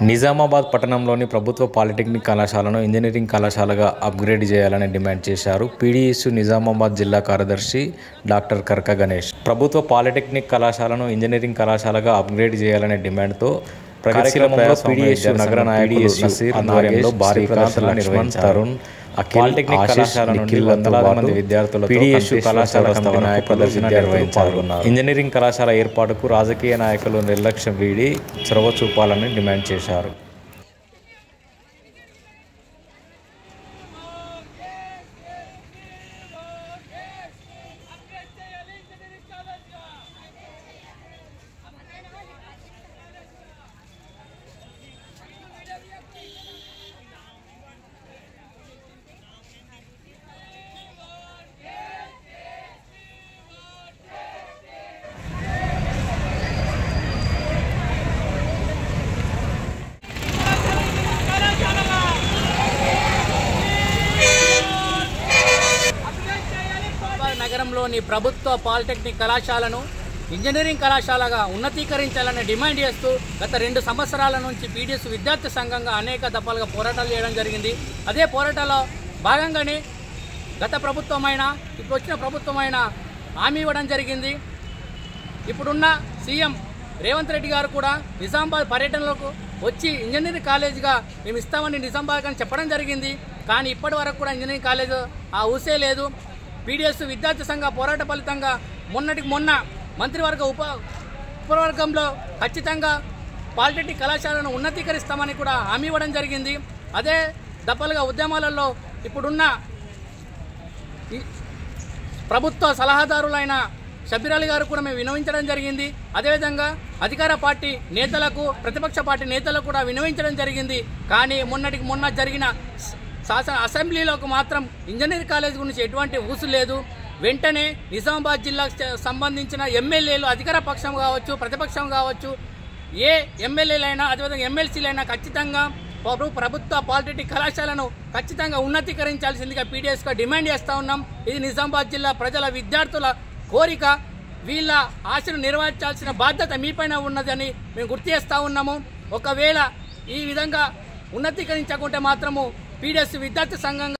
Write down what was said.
నిజామాబాద్ పట్టణంలోని ప్రభుత్వ పాలిటెక్నిక్ కళాశాలను ఇంజనీరింగ్ కళాశాలగా అప్గ్రేడ్ చేయాలని డిమాండ్ చేశారు పీడీఎస్ నిజామాబాద్ జిల్లా కార్యదర్శి డాక్టర్ కర్క గణేష్. ప్రభుత్వ పాలిటెక్నిక్ కళాశాలను ఇంజనీరింగ్ కళాశాలగా అప్గ్రేడ్ చేయాలనే డిమాండ్తో కార్యక్రమంలో పీడీఎస్ నగర నాయకులు నసీర్ ఆధ్వర్యంలో భారీ ప్రదర్శన నిర్వహించారు. పాలిటెక్నిక్ కళాశాల నుండి వందలాది మంది విద్యార్థులు పీడీఎస్ కళాశాల ప్రదర్శన నిర్వహించారు. ఇంజనీరింగ్ కళాశాల ఏర్పాటుకు రాజకీయ నాయకులు నిర్లక్ష్యం వీడి చొరవ చూపాలని డిమాండ్ చేశారు. నగరంలోని ప్రభుత్వ పాలిటెక్నిక్ కళాశాలను ఇంజనీరింగ్ కళాశాలగా ఉన్నతీకరించాలని డిమాండ్ చేస్తూ గత 2 సంవత్సరాల నుంచి పీడీఎస్ విద్యార్థి సంఘంగా అనేక దఫాలుగా పోరాటాలు చేయడం జరిగింది. అదే పోరాటాల్లో భాగంగానే గత ప్రభుత్వమైన ఇప్పుడు వచ్చిన ప్రభుత్వమైన హామీ ఇవ్వడం జరిగింది. ఇప్పుడున్న సీఎం రేవంత్ రెడ్డి గారు కూడా నిజామాబాద్ పర్యటనలకు వచ్చి ఇంజనీరింగ్ కాలేజీగా మేము ఇస్తామని నిజామాబాద్ అని చెప్పడం జరిగింది. కానీ ఇప్పటి వరకు కూడా ఇంజనీరింగ్ కాలేజ్ ఆ ఊసే లేదు. పీడీఎస్ విద్యార్థి సంఘ పోరాట ఫలితంగా మొన్నటికి మొన్న మంత్రివర్గ ఉపవర్గంలో ఖచ్చితంగా పాలిటెక్నిక్ కళాశాలను ఉన్నతీకరిస్తామని కూడా హామీ ఇవ్వడం జరిగింది. అదే దఫలుగా ఉద్యమాలలో ఇప్పుడున్న ప్రభుత్వ సలహాదారులైన షబ్బీర్ అలీ గారు కూడా మేము వినవించడం జరిగింది. అదేవిధంగా అధికార పార్టీ నేతలకు ప్రతిపక్ష పార్టీ నేతలకు కూడా వినవించడం జరిగింది. కానీ మొన్నటికి మొన్న జరిగిన అసెంబ్లీలోకి మాత్రం ఇంజనీరింగ్ కాలేజ్ గురించి ఎటువంటి ఊసు లేదు. వెంటనే నిజామాబాద్ జిల్లాకు సంబంధించిన ఎమ్మెల్యేలు అధికార పక్షం కావచ్చు ప్రతిపక్షం కావచ్చు ఏ ఎమ్మెల్యేలైనా అదేవిధంగా ఎమ్మెల్సీలైనా ఖచ్చితంగా ప్రభుత్వ పాలిటెక్నిక్ కళాశాలను ఖచ్చితంగా ఉన్నతీకరించాల్సిందిగా పీడీఎస్గా డిమాండ్ చేస్తూ ఉన్నాం. ఇది నిజామాబాద్ జిల్లా ప్రజల విద్యార్థుల కోరిక. వీళ్ళ ఆశను నెరవేర్చాల్సిన బాధ్యత మీపైన ఉన్నదని మేము గుర్తు చేస్తూ ఉన్నాము. ఒకవేళ ఈ విధంగా ఉన్నతీకరించకుంటే మాత్రము పీడీఎస్ విద్యార్థి సంఘంగా